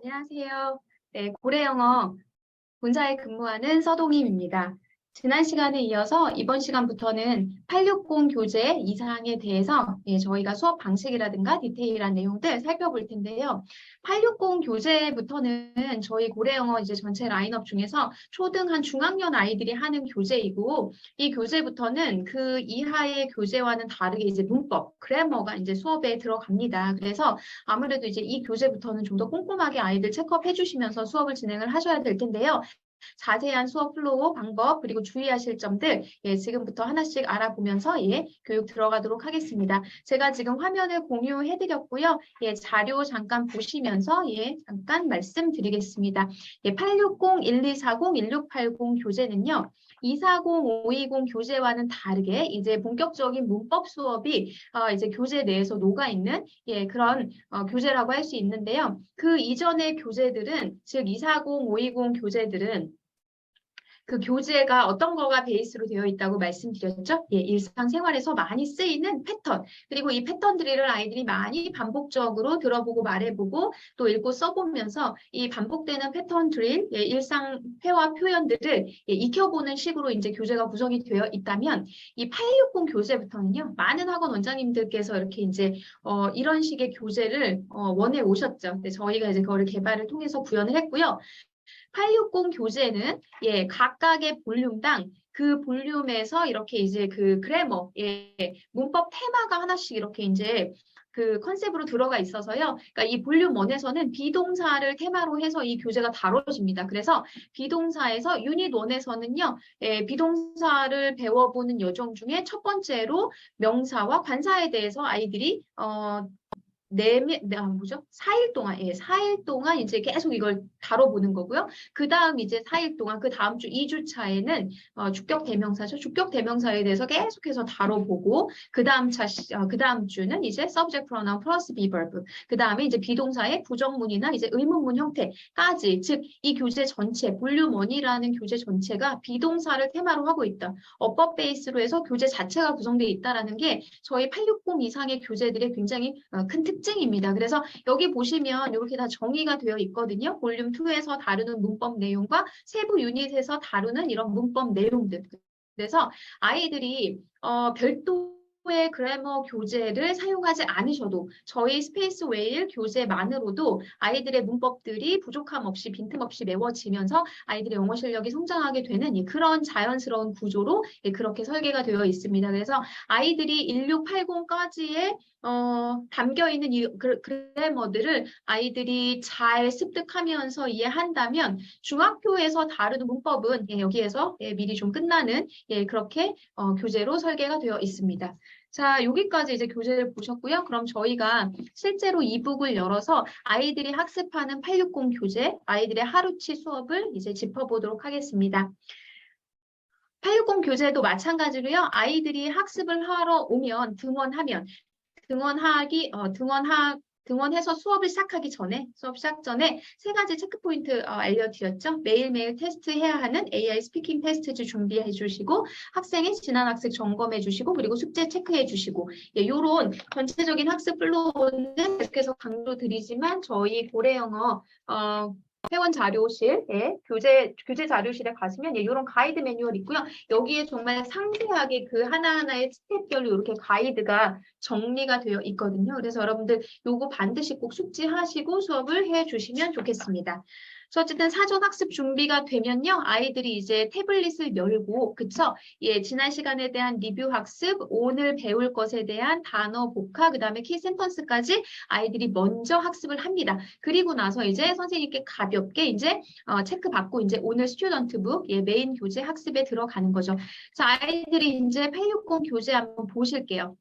안녕하세요. 네, 고래영어 본사에 근무하는 서동임입니다. 지난 시간에 이어서 이번 시간부터는 860 교재 이상에 대해서 저희가 수업 방식이라든가 디테일한 내용들 살펴볼 텐데요. 860 교재부터는 저희 고래영어 이제 전체 라인업 중에서 초등 한 중학년 아이들이 하는 교재이고, 이 교재부터는 그 이하의 교재와는 다르게 이제 문법, 그래머가 이제 수업에 들어갑니다. 그래서 아무래도 이제 이 교재부터는 좀 더 꼼꼼하게 아이들 체크업 해주시면서 수업을 진행을 하셔야 될 텐데요. 자세한 수업 플로우 방법 그리고 주의하실 점들 지금부터 하나씩 알아보면서 교육 들어가도록 하겠습니다. 제가 지금 화면을 공유해드렸고요. 자료 잠깐 보시면서 잠깐 말씀드리겠습니다. 860, 1240, 1680 교재는요. 240, 520 교재와는 다르게 이제 본격적인 문법 수업이 이제 교재 내에서 녹아있는 그런 교재라고 할 수 있는데요. 그 이전의 교재들은 즉 240, 520 교재들은 그 교재가 어떤 거가 베이스로 되어 있다고 말씀드렸죠? 일상생활에서 많이 쓰이는 패턴, 그리고 이 패턴들을 아이들이 많이 반복적으로 들어보고 말해보고 또 읽고 써보면서 이 반복되는 패턴 드릴, 일상 회화 표현들을 익혀보는 식으로 이제 교재가 구성이 되어 있다면 이 860 교재부터는요, 많은 학원 원장님들께서 이렇게 이제 이런 식의 교재를 원해 오셨죠. 근데 저희가 이제 그거를 개발을 통해서 구현을 했고요. 860 교재는 각각의 볼륨당 그 볼륨에서 이렇게 이제 그 그래머, 문법 테마가 하나씩 이렇게 이제 그 컨셉으로 들어가 있어서요. 그러니까 이 볼륨 1에서는 비동사를 테마로 해서 이 교재가 다뤄집니다. 그래서 비동사에서 유닛 1에서는요. 비동사를 배워보는 여정 중에 첫 번째로 명사와 관사에 대해서 아이들이 4일 동안, 4일 동안 이제 계속 이걸 다뤄보는 거고요. 그 다음 이제 4일 동안, 그 다음 주 2주차에는 주격 대명사죠. 주격 대명사에 대해서 계속해서 다뤄보고, 그 다음 그 다음 주는 이제 subject pronoun plus be verb. 그 다음에 이제 비동사의 부정문이나 이제 의문문 형태까지, 즉, 이 교재 전체, 볼륨 1이라는 교재 전체가 비동사를 테마로 하고 있다. 어법 베이스로 해서 교재 자체가 구성되어 있다라는 게 저희 860 이상의 교재들의 굉장히 큰 특징입니다. 그래서 여기 보시면 이렇게 다 정의가 되어 있거든요. 볼륨 2에서 다루는 문법 내용과 세부 유닛에서 다루는 이런 문법 내용들. 그래서 아이들이 별도의 그래머 교재를 사용하지 않으셔도 저희 스페이스 웨일 교재만으로도 아이들의 문법들이 부족함 없이 빈틈없이 메워지면서 아이들의 영어 실력이 성장하게 되는 그런 자연스러운 구조로 그렇게 설계가 되어 있습니다. 그래서 아이들이 1680까지의 담겨있는 이 그래머들을 아이들이 잘 습득하면서 이해한다면 중학교에서 다루는 문법은 여기에서 미리 좀 끝나는 그렇게 교재로 설계가 되어 있습니다. 자, 여기까지 이제 교재를 보셨고요. 그럼 저희가 실제로 이북을 열어서 아이들이 학습하는 860 교재, 아이들의 하루치 수업을 이제 짚어보도록 하겠습니다. 860 교재도 마찬가지로요. 아이들이 학습을 하러 오면 등원해서 수업 시작 전에 세 가지 체크 포인트 알려드렸죠. 매일매일 테스트해야 하는 AI 스피킹 테스트 준비해 주시고, 학생의 지난 학습 점검해 주시고, 그리고 숙제 체크해 주시고, 요런 전체적인 학습 플로우는 계속해서 강조드리지만 저희 고래영어 회원 자료실, 교재 자료실에 가시면 이런 가이드 매뉴얼 있고요. 여기에 정말 상세하게 그 하나하나의 스텝별로 이렇게 가이드가 정리가 되어 있거든요. 그래서 여러분들 요거 반드시 꼭 숙지하시고 수업을 해주시면 좋겠습니다. 그래서 어쨌든 사전 학습 준비가 되면요. 아이들이 이제 태블릿을 열고, 그쵸? 지난 시간에 대한 리뷰 학습, 오늘 배울 것에 대한 단어 복화, 그 다음에 키 센턴스까지 아이들이 먼저 학습을 합니다. 그리고 나서 이제 선생님께 가볍게 이제 체크받고 이제 오늘 스튜던트북, 메인 교재 학습에 들어가는 거죠. 자, 아이들이 이제 860 교재 한번 보실게요.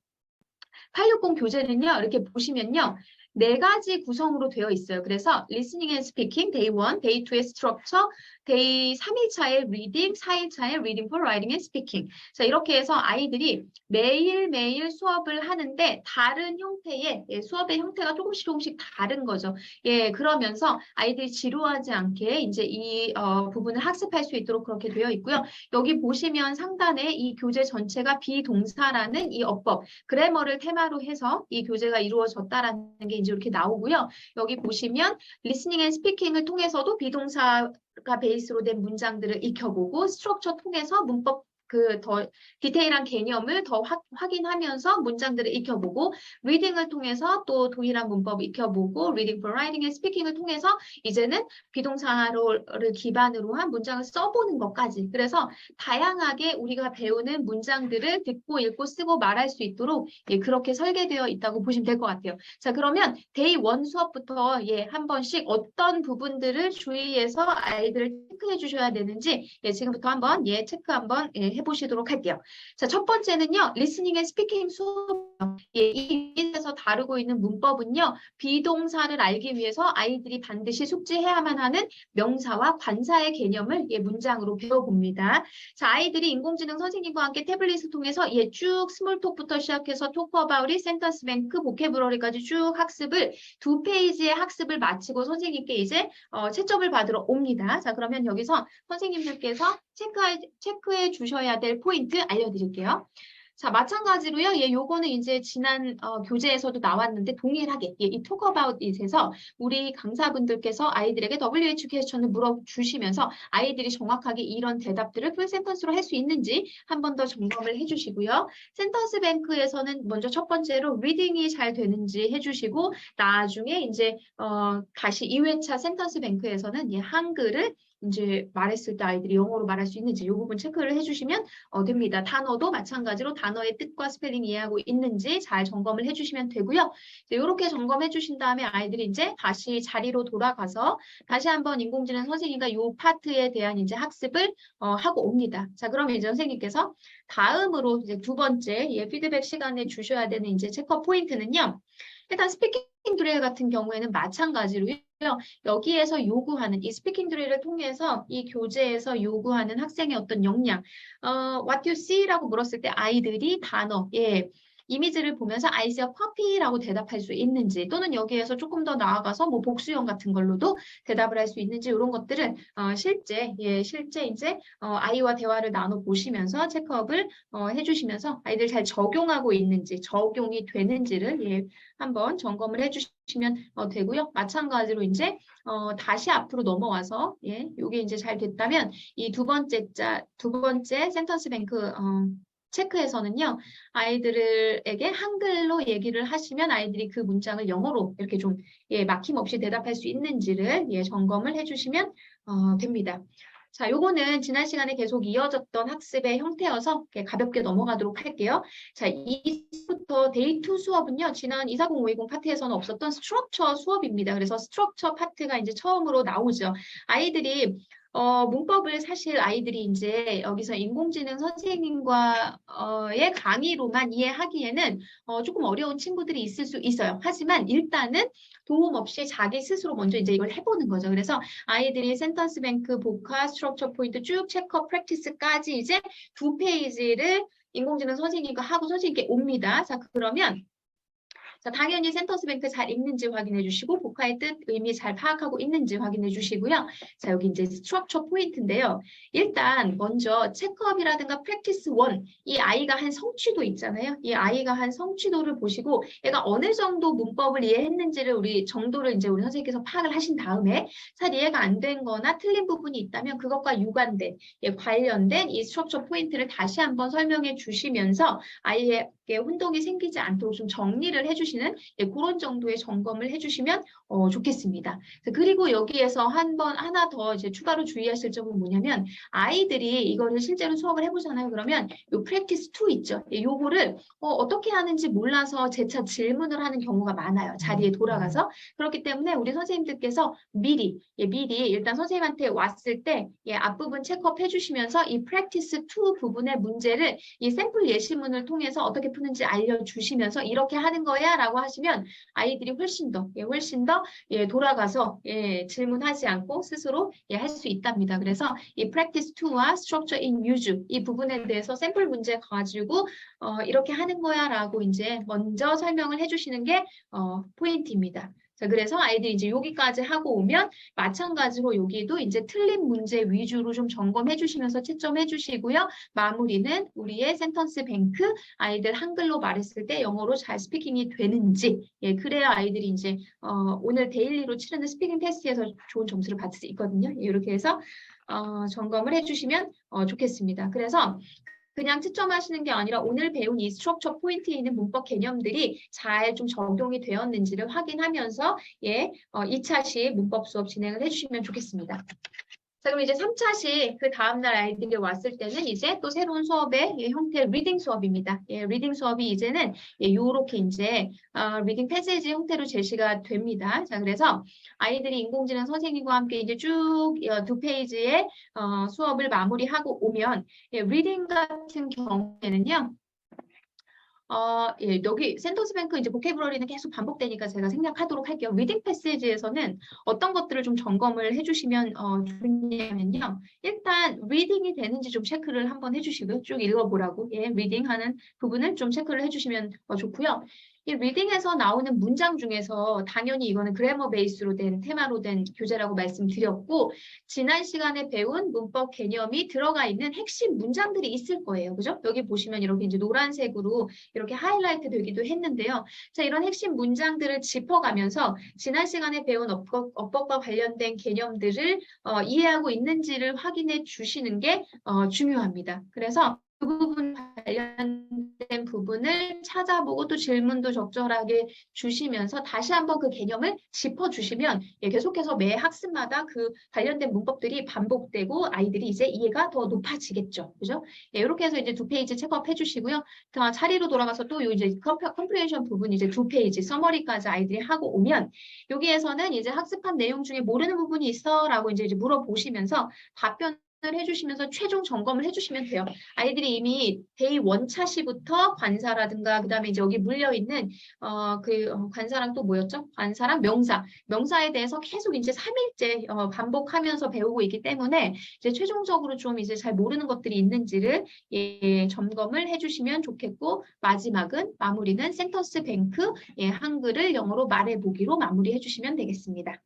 860 교재는요, 이렇게 보시면요. 4가지 구성으로 되어 있어요. 그래서 listening and speaking, day 1, day 2의 structure, 데이 3일차에 리딩, 4일차에 리딩 for writing and speaking. 자, 이렇게 해서 아이들이 매일매일 수업을 하는데 다른 형태의 수업의 형태가 조금씩 다른 거죠. 예, 그러면서 아이들이 지루하지 않게 이제 이 부분을 학습할 수 있도록 그렇게 되어 있고요. 여기 보시면 상단에 이 교재 전체가 비동사라는 이 어법, 그래머를 테마로 해서 이 교재가 이루어졌다라는 게 이제 이렇게 나오고요. 여기 보시면 리스닝 앤 스피킹을 통해서도 비동사가 베이스로 된 문장들을 익혀보고 스트럭처 통해서 문법 더 디테일한 개념을 더 확인하면서 문장들을 익혀보고 리딩을 통해서 또 동일한 문법을 익혀보고 리딩 for writing and speaking을 통해서 이제는 비동사를 기반으로 한 문장을 써보는 것까지. 그래서 다양하게 우리가 배우는 문장들을 듣고 읽고 쓰고 말할 수 있도록 예, 그렇게 설계되어 있다고 보시면 될 것 같아요. 자, 그러면 데이 1 수업부터 예, 한 번씩 어떤 부분들을 주의해서 아이들을 체크해 주셔야 되는지 예, 지금부터 한번 예, 체크 한번 예, 해보시도록 할게요. 자, 첫 번째는요, 리스닝 앤 스피킹 수업. 예, 이 에서 다루고 있는 문법은요, 비동사를 알기 위해서 아이들이 반드시 숙지해야만 하는 명사와 관사의 개념을 예, 문장으로 배워봅니다. 자, 아이들이 인공지능 선생님과 함께 태블릿을 통해서 예, 쭉 스몰톡부터 시작해서 토크 어바웃이 센턴스 뱅크 보캐브러리까지 쭉 학습을 2페이지의 학습을 마치고 선생님께 이제 채점을 받으러 옵니다. 자, 그러면 여기서 선생님들께서 체크해 주셔야 될 포인트 알려드릴게요. 자, 마찬가지로요. 예, 요거는 이제 지난 교재에서도 나왔는데 동일하게 예, 이 Talk About It에서 우리 강사분들께서 아이들에게 WH 퀘스천을 물어주시면서 아이들이 정확하게 이런 대답들을 풀 센턴스로 할 수 있는지 한 번 더 점검을 해주시고요. 센턴스 뱅크에서는 먼저 첫 번째로 리딩이 잘 되는지 해주시고 나중에 이제 다시 2회차 센턴스 뱅크에서는 예, 한글을 이제 말했을 때 아이들이 영어로 말할 수 있는지 이 부분 체크를 해주시면 됩니다. 단어도 마찬가지로 단어의 뜻과 스펠링 이해하고 있는지 잘 점검을 해주시면 되고요. 이렇게 점검해 주신 다음에 아이들이 이제 다시 자리로 돌아가서 다시 한번 인공지능 선생님과 이 파트에 대한 이제 학습을 하고 옵니다. 자, 그러면 이제 선생님께서 다음으로 이제 두 번째 예, 피드백 시간에 주셔야 되는 이제 체크업 포인트는요. 일단 스피킹 드릴 같은 경우에는 마찬가지로요. 여기에서 요구하는 이 스피킹 드릴을 통해서 이 교재에서 요구하는 학생의 어떤 역량, what you see라고 물었을 때 아이들이 단어, 예, 이미지를 보면서 I see a puppy라고 대답할 수 있는지 또는 여기에서 조금 더 나아가서 뭐 복수형 같은 걸로도 대답을 할 수 있는지 이런 것들은 실제 이제 아이와 대화를 나눠 보시면서 체크업을 해주시면서 아이들 잘 적용하고 있는지 적용이 되는지를 예, 한번 점검을 해주시면 되고요. 마찬가지로 이제 다시 앞으로 넘어와서 예, 이게 이제 잘 됐다면 이 두 번째 센턴스 뱅크 체크에서는요, 아이들에게 한글로 얘기를 하시면 아이들이 그 문장을 영어로 이렇게 좀 예, 막힘없이 대답할 수 있는지를 예, 점검을 해주시면 됩니다. 자, 요거는 지난 시간에 계속 이어졌던 학습의 형태여서 가볍게 넘어가도록 할게요. 자, 이부터 데이 2 수업은요, 지난 240-520 파트에서는 없었던 스트럭처 수업입니다. 그래서 스트럭처 파트가 이제 처음으로 나오죠. 아이들이 문법을 사실 아이들이 이제 여기서 인공지능 선생님과의 강의로만 이해하기에는 조금 어려운 친구들이 있을 수 있어요. 하지만 일단은 도움 없이 자기 스스로 먼저 이제 이걸 해보는 거죠. 그래서 아이들이 센턴스 뱅크, 보카, 스트럭처 포인트 쭉 체크업 프랙티스까지 이제 2페이지를 인공지능 선생님과 하고 선생님께 옵니다. 자, 그러면 자, 당연히 센턴스 뱅크 잘 읽는지 확인해 주시고 보카의 뜻, 의미 잘 파악하고 있는지 확인해 주시고요. 자, 여기 이제 스트럭처 포인트인데요. 일단 먼저 체크업이라든가 프랙티스 1, 이 아이가 한 성취도 있잖아요. 이 아이가 한 성취도를 보시고 얘가 어느 정도 문법을 이해했는지를 우리 선생님께서 파악을 하신 다음에 잘 이해가 안 된 거나 틀린 부분이 있다면 그것과 유관된, 예, 관련된 이 스트럭처 포인트를 다시 한번 설명해 주시면서 아이에게 혼동이 생기지 않도록 좀 정리를 해주시는 예, 그런 정도의 점검을 해주시면 좋겠습니다. 그리고 여기에서 하나 더 이제 추가로 주의하실 점은 뭐냐면 아이들이 이거를 실제로 수업을 해보잖아요. 그러면 요 프랙티스 2 있죠. 예, 요거를 어떻게 하는지 몰라서 재차 질문을 하는 경우가 많아요. 자리에 돌아가서. 그렇기 때문에 우리 선생님들께서 미리 일단 선생님한테 왔을 때 예, 앞부분 체크업 해주시면서 이 프랙티스 2 부분의 문제를 이 샘플 예시문을 통해서 어떻게 푸는지 알려주시면서 이렇게 하는 거야 라고 하시면 아이들이 훨씬 더 돌아가서 질문하지 않고 스스로 할 수 있답니다. 그래서 이 practice 2와 structure in use 이 부분에 대해서 샘플 문제 가지고 이렇게 하는 거야 라고 이제 먼저 설명을 해주시는 게 포인트입니다. 자, 그래서 아이들이 이제 여기까지 하고 오면 마찬가지로 여기도 이제 틀린 문제 위주로 좀 점검해 주시면서 채점해 주시고요. 마무리는 우리의 센턴스 뱅크 아이들 한글로 말했을 때 영어로 잘 스피킹이 되는지 그래야 아이들이 이제 오늘 데일리로 치르는 스피킹 테스트에서 좋은 점수를 받을 수 있거든요. 이렇게 해서 점검을 해주시면 좋겠습니다. 그래서 그냥 채점하시는 게 아니라 오늘 배운 이 스트럭처 포인트에 있는 문법 개념들이 잘 좀 적용이 되었는지를 확인하면서 2차 시 문법 수업 진행을 해주시면 좋겠습니다. 자, 그럼 이제 3차 시 그 다음날 아이들이 왔을 때는 이제 또 새로운 수업의 형태 리딩 수업입니다. 리딩 수업이 이제는 요렇게 이제 리딩 패시지 형태로 제시가 됩니다. 자, 그래서 아이들이 인공지능 선생님과 함께 이제 쭉 2페이지의 수업을 마무리하고 오면 리딩 같은 경우에는요. 여기 센턴스 뱅크 이제 보캐브러리는 계속 반복되니까 제가 생략하도록 할게요. 리딩 패시지에서는 어떤 것들을 좀 점검을 해주시면 좋냐면요. 일단 리딩이 되는지 좀 체크를 한번 해주시고요. 쭉 읽어보라고 리딩하는 부분을 좀 체크를 해주시면 좋고요. 이 리딩에서 나오는 문장 중에서 당연히 이거는 그래머 베이스로 된 테마로 된 교재라고 말씀드렸고 지난 시간에 배운 문법 개념이 들어가 있는 핵심 문장들이 있을 거예요. 그죠? 여기 보시면 이렇게 이제 노란색으로 이렇게 하이라이트 되기도 했는데요. 자, 이런 핵심 문장들을 짚어가면서 지난 시간에 배운 어법과 관련된 개념들을 이해하고 있는지를 확인해 주시는 게 중요합니다. 그래서 그 부분 관련된 부분을 찾아보고 또 질문도 적절하게 주시면서 다시 한번 그 개념을 짚어주시면 계속해서 매 학습마다 그 관련된 문법들이 반복되고 아이들이 이제 이해가 더 높아지겠죠. 그죠? 이렇게 해서 이제 2페이지 체크업 해주시고요. 자리로 돌아가서 또 이제 컴프레hen션 부분 이제 2페이지 서머리까지 아이들이 하고 오면 여기에서는 이제 학습한 내용 중에 모르는 부분이 있어라고 이제 물어보시면서 답변 해주시면서 최종 점검을 해주시면 돼요. 아이들이 이미 데이 1차 시부터 관사라든가 그다음에 이제 여기 물려있는 관사랑 또 뭐였죠? 관사랑 명사에 대해서 계속 이제 3일째 반복하면서 배우고 있기 때문에 이제 최종적으로 좀 이제 잘 모르는 것들이 있는지를 점검을 해주시면 좋겠고 마무리는 센턴스 뱅크 한글을 영어로 말해보기로 마무리해 주시면 되겠습니다.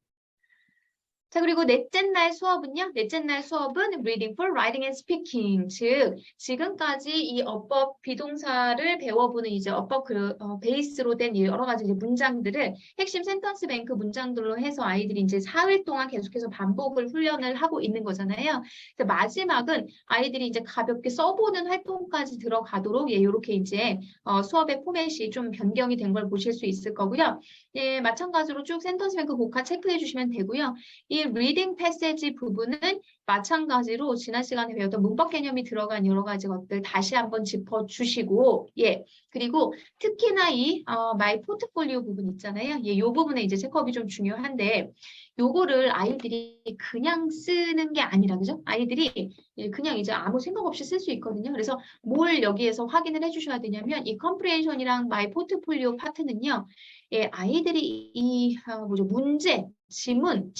자, 그리고 넷째 날 수업은요. 넷째 날 수업은 Reading for Writing and Speaking. 즉, 지금까지 이 어법 비동사를 배워보는 이제 어법 베이스로 된 여러 가지 이제 문장들을 핵심 센턴스 뱅크 문장들로 해서 아이들이 이제 4일 동안 계속해서 반복을 훈련을 하고 있는 거잖아요. 마지막은 아이들이 이제 가볍게 써보는 활동까지 들어가도록 이렇게 이제 수업의 포맷이 좀 변경이 된 걸 보실 수 있을 거고요. 마찬가지로 쭉 센턴스 뱅크 복화 체크해 주시면 되고요. 이 리딩 패시지 부분은 마찬가지로 지난 시간에 배웠던 문법 개념이 들어간 여러 가지 것들 다시 한번 짚어주시고 그리고 특히나 이 마이 포트폴리오 부분 있잖아요. 이 부분에 이제 체크업이 좀 중요한데 요거를 아이들이 그냥 쓰는 게 아니라 그죠? 아이들이 그냥 이제 아무 생각 없이 쓸 수 있거든요. 그래서 뭘 여기에서 확인을 해주셔야 되냐면 이 컴프레hen션이랑 마이 포트폴리오 파트는요. 아이들이 이 문제, 질문을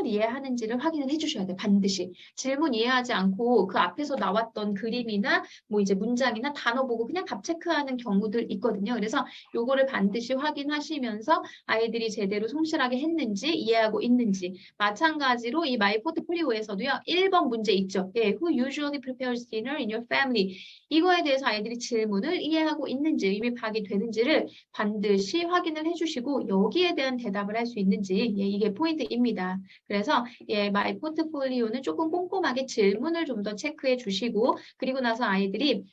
이해하는지를 확인을 해주셔야 돼요. 반드시. 질문 이해하지 않고 그 앞에서 나왔던 그림이나 뭐 이제 문장이나 단어 보고 그냥 답 체크하는 경우들 있거든요. 그래서 요거를 반드시 확인하시면서 아이들이 제대로 성실하게 했는지 이해하고 있는지 마찬가지로 이 마이 포트폴리오에서도요. 1번 문제 있죠. Who usually prepares dinner in your family? 이거에 대해서 아이들이 질문을 이해하고 있는지 이미 파악이 되는지를 반드시 확인을 해주시고 여기에 대한 대답을 할 수 있는지 이게 포인트입니다. 그래서 마이 포트폴리오는 조금 꼼꼼하게 질문을 좀 더 체크해 주시고 그리고 나서 아이들이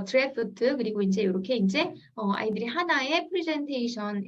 드래프트 그리고 이제 이렇게 이제 아이들이 하나의 프레젠테이션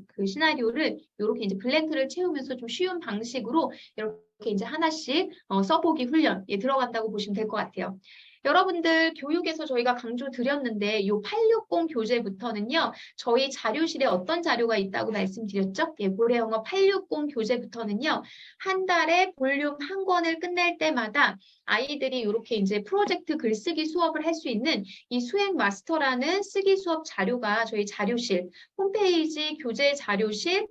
그 시나리오를 이렇게 이제 블랭크를 채우면서 좀 쉬운 방식으로 이렇게 이제 하나씩 써보기 훈련 들어간다고 보시면 될 것 같아요. 여러분들 교육에서 저희가 강조 드렸는데 이 860 교재부터는요. 저희 자료실에 어떤 자료가 있다고 말씀드렸죠? 예, 고래영어 860 교재부터는요. 한 달에 볼륨 한 권을 끝낼 때마다 아이들이 이렇게 이제 프로젝트 글쓰기 수업을 할 수 있는 이 수행 마스터라는 쓰기 수업 자료가 저희 자료실 홈페이지 교재 자료실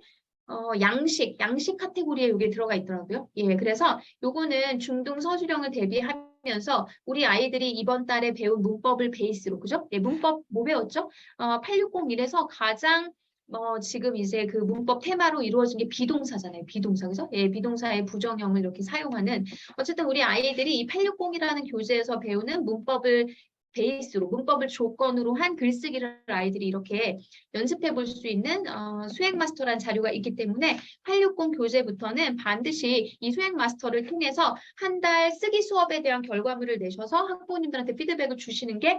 양식 카테고리에 이게 들어가 있더라고요. 예, 그래서 요거는 중등 서술형을 대비하면서 우리 아이들이 이번 달에 배운 문법을 베이스로, 그죠? 예, 문법 뭐 배웠죠? 8601에서 가장 지금 이제 그 문법 테마로 이루어진 게 비동사잖아요. 비동사, 그죠? 예, 비동사의 부정형을 이렇게 사용하는. 어쨌든 우리 아이들이 이 860이라는 교재에서 배우는 문법을 베이스로, 문법을 조건으로 한 글쓰기를 아이들이 이렇게 연습해 볼 수 있는 수행 마스터라는 자료가 있기 때문에 860 교재부터는 반드시 이 수행 마스터를 통해서 한 달 쓰기 수업에 대한 결과물을 내셔서 학부모님들한테 피드백을 주시는 게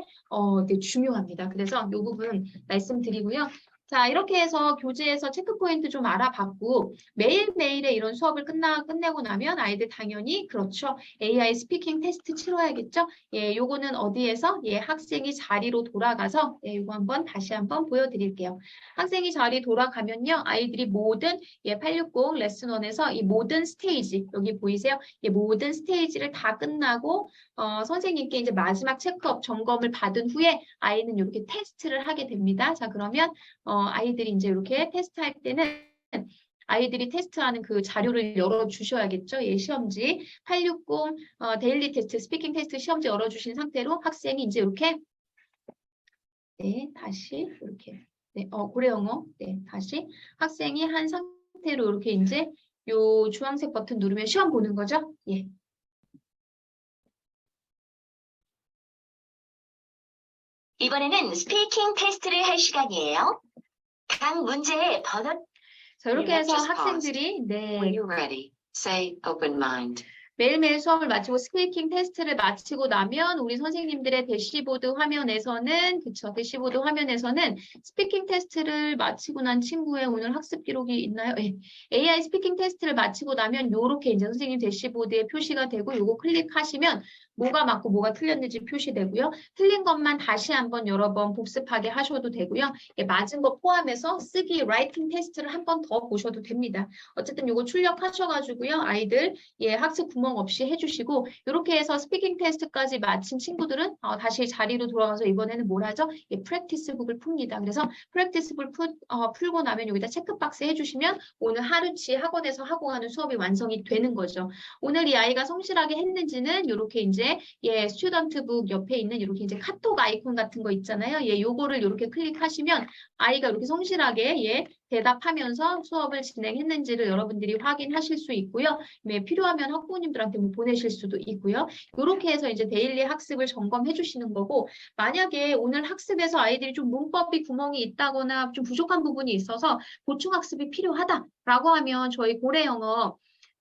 되게 중요합니다. 그래서 이 부분 말씀드리고요. 자, 이렇게 해서 교재에서 체크포인트 좀 알아봤고 매일매일의 이런 수업을 끝내고 나면 아이들 당연히 그렇죠. AI 스피킹 테스트 치러야겠죠. 예, 요거는 어디에서? 예, 학생이 자리로 돌아가서 예, 요거 다시 한번 보여드릴게요. 학생이 자리 돌아가면요. 아이들이 모든 860 레슨 1에서 이 모든 스테이지 여기 보이세요? 이 모든 스테이지를 다 끝나고 선생님께 이제 마지막 체크업 점검을 받은 후에 아이는 이렇게 테스트를 하게 됩니다. 자, 그러면 아이들이 이제 이렇게 테스트할 때는 아이들이 테스트하는 그 자료를 열어주셔야겠죠. 예, 시험지 860 데일리 테스트, 스피킹 테스트 시험지 열어주신 상태로 학생이 이제 이렇게 네, 다시 이렇게 네, 고래영어 네, 다시 학생이 한 상태로 이렇게 이제 요 주황색 버튼 누르면 시험 보는 거죠. 예. 이번에는 스피킹 테스트를 할 시간이에요. 각 문제의 번호. 자, 이렇게 You have 해서 just 학생들이 When 네. you're ready, say open mind. 매일매일 수업을 마치고 스피킹 테스트를 마치고 나면 우리 선생님들의 대시보드 화면에서는 그쵸 대시보드 화면에서는 스피킹 테스트를 마치고 난 친구의 오늘 학습 기록이 있나요? 네. AI 스피킹 테스트를 마치고 나면 요렇게 이제 선생님 대시보드에 표시가 되고 요거 클릭하시면 뭐가 맞고 뭐가 틀렸는지 표시되고요. 틀린 것만 다시 한번 여러 번 복습하게 하셔도 되고요. 예, 맞은 거 포함해서 쓰기 라이팅 테스트를 한 번 더 보셔도 됩니다. 어쨌든 요거 출력하셔가지고요. 아이들 예, 학습 구멍 없이 해주시고 이렇게 해서 스피킹 테스트까지 마친 친구들은 다시 자리로 돌아가서 이번에는 뭘 하죠? 예, 프랙티스북을 풉니다. 그래서 프랙티스북을 풀고 나면 여기다 체크박스 해주시면 오늘 하루치 학원에서 하고 가는 수업이 완성이 되는 거죠. 오늘 이 아이가 성실하게 했는지는 이렇게 이제 예, 스튜던트북 옆에 있는 이렇게 이제 카톡 아이콘 같은 거 있잖아요. 예, 요거를 이렇게 클릭하시면 아이가 이렇게 성실하게 예, 대답하면서 수업을 진행했는지를 여러분들이 확인하실 수 있고요. 네, 필요하면 학부모님들한테 뭐 보내실 수도 있고요. 이렇게 해서 이제 데일리 학습을 점검해 주시는 거고 만약에 오늘 학습에서 아이들이 좀 문법이 구멍이 있다거나 좀 부족한 부분이 있어서 보충 학습이 필요하다라고 하면 저희 고래영어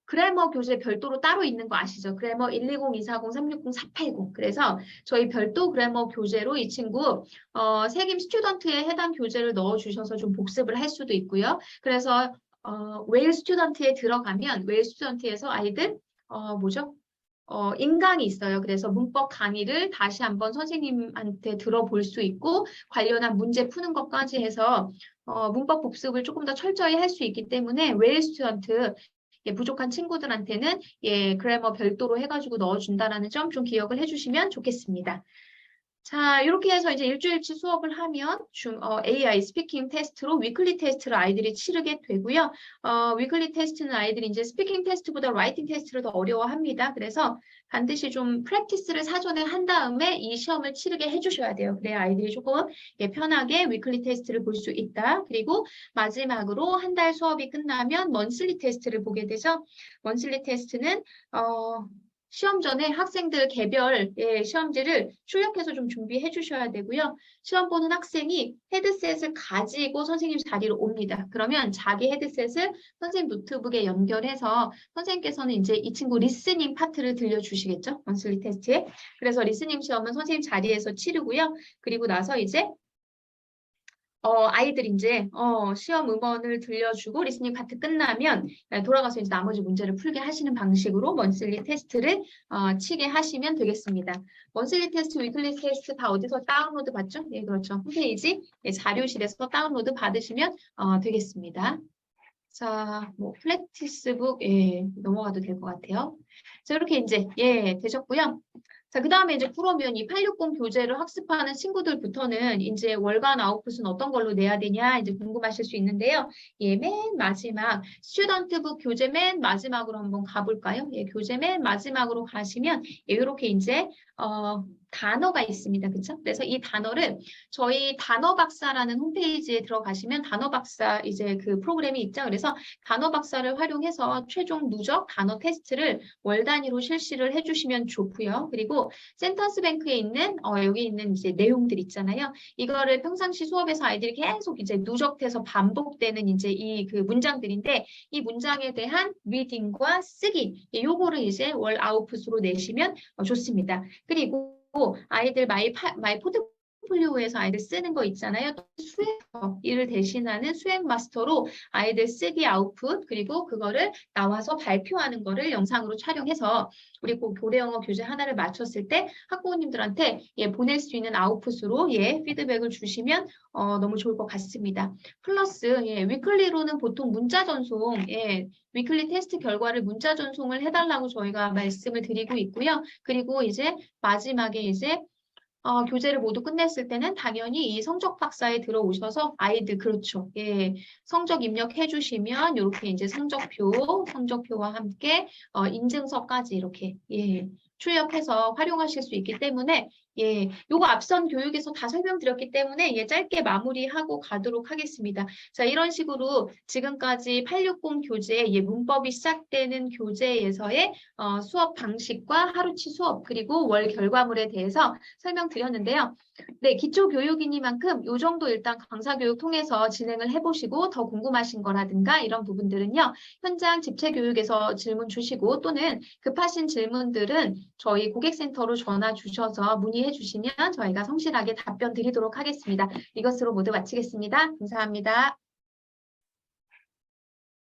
그래머 교재 별도로 따로 있는 거 아시죠? 그래머 120, 240, 360, 480. 그래서 저희 별도 그래머 교재로 이 친구 세김 스튜던트에 해당 교재를 넣어주셔서 좀 복습을 할 수도 있고요. 그래서 웨일 스튜던트에 들어가면 웨일 스튜던트에서 아이들 뭐죠? 인강이 있어요. 그래서 문법 강의를 다시 한번 선생님한테 들어볼 수 있고 관련한 문제 푸는 것까지 해서 문법 복습을 조금 더 철저히 할 수 있기 때문에 웨일 스튜던트 예, 부족한 친구들한테는 예, 그래머 별도로 해가지고 넣어준다라는 점 좀 기억을 해주시면 좋겠습니다. 자, 이렇게 해서 이제 일주일치 수업을 하면 AI 스피킹 테스트로 위클리 테스트를 아이들이 치르게 되고요. 위클리 테스트는 아이들이 이제 스피킹 테스트보다 라이팅 테스트를 더 어려워합니다. 그래서 반드시 좀 프랙티스를 사전에 한 다음에 이 시험을 치르게 해주셔야 돼요. 그래야 아이들이 조금 예, 편하게 위클리 테스트를 볼 수 있다. 그리고 마지막으로 한 달 수업이 끝나면 먼슬리 테스트를 보게 되죠. 먼슬리 테스트는 시험 전에 학생들 개별 시험지를 출력해서 좀 준비해 주셔야 되고요. 시험 보는 학생이 헤드셋을 가지고 선생님 자리로 옵니다. 그러면 자기 헤드셋을 선생님 노트북에 연결해서 선생님께서는 이제 이 친구 리스닝 파트를 들려주시겠죠? 먼슬리 테스트에. 그래서 리스닝 시험은 선생님 자리에서 치르고요. 그리고 나서 이제 아이들 이제 시험 음원을 들려주고 리스닝 파트 끝나면 돌아가서 이제 나머지 문제를 풀게 하시는 방식으로 먼슬리 테스트를 치게 하시면 되겠습니다. 먼슬리 테스트, 위클리 테스트 다 어디서 다운로드 받죠? 예, 그렇죠. 홈페이지 자료실에서 다운로드 받으시면 되겠습니다. 자, 뭐 플래티스북 넘어가도 될 것 같아요. 자, 이렇게 이제 되셨고요. 자, 그 다음에 이제 그러면 이 860 교재를 학습하는 친구들부터는 이제 월간 아웃풋은 어떤 걸로 내야 되냐 이제 궁금하실 수 있는데요. 맨 마지막 스튜던트북 교재 맨 마지막으로 한번 가볼까요? 교재 맨 마지막으로 가시면 이렇게 이제 단어가 있습니다. 그렇죠? 그래서 이 단어를 저희 단어박사라는 홈페이지에 들어가시면 단어박사 이제 그 프로그램이 있죠. 그래서 단어박사를 활용해서 최종 누적 단어 테스트를 월 단위로 실시를 해주시면 좋고요. 그리고 센턴스 뱅크에 있는 여기 있는 이제 내용들 있잖아요. 이거를 평상시 수업에서 아이들이 계속 이제 누적돼서 반복되는 이제 이 그 문장들인데 이 문장에 대한 리딩과 쓰기 요거를 이제 월 아웃풋으로 내시면 좋습니다. 그리고 아이들 마이 포트폴리오에서 아이들 쓰는 거 있잖아요. 수행서 일을 대신하는 수행 마스터로 아이들 쓰기 아웃풋 그리고 그거를 나와서 발표하는 거를 영상으로 촬영해서 우리 교래 영어 교재 하나를 마쳤을 때 학부모님들한테 보낼 수 있는 아웃풋으로 피드백을 주시면 너무 좋을 것 같습니다. 플러스 위클리로는 보통 문자 전송 위클리 테스트 결과를 문자 전송을 해달라고 저희가 말씀을 드리고 있고요. 그리고 이제 마지막에 이제 교재를 모두 끝냈을 때는 당연히 이 성적 박사에 들어오셔서 아이들 그렇죠. 성적 입력해 주시면 이렇게 이제 성적표와 함께 인증서까지 이렇게 출력해서 활용하실 수 있기 때문에 요거 앞선 교육에서 다 설명드렸기 때문에 짧게 마무리하고 가도록 하겠습니다. 자, 이런 식으로 지금까지 860 교재 문법이 시작되는 교재에서의 수업 방식과 하루치 수업 그리고 월 결과물에 대해서 설명드렸는데요. 네, 기초교육이니만큼 요 정도 일단 강사교육 통해서 진행을 해보시고 더 궁금하신 거라든가 이런 부분들은요. 현장 집체교육에서 질문 주시고 또는 급하신 질문들은 저희 고객센터로 전화 주셔서 문의해 주시면 저희가 성실하게 답변 드리도록 하겠습니다. 이것으로 모두 마치겠습니다. 감사합니다.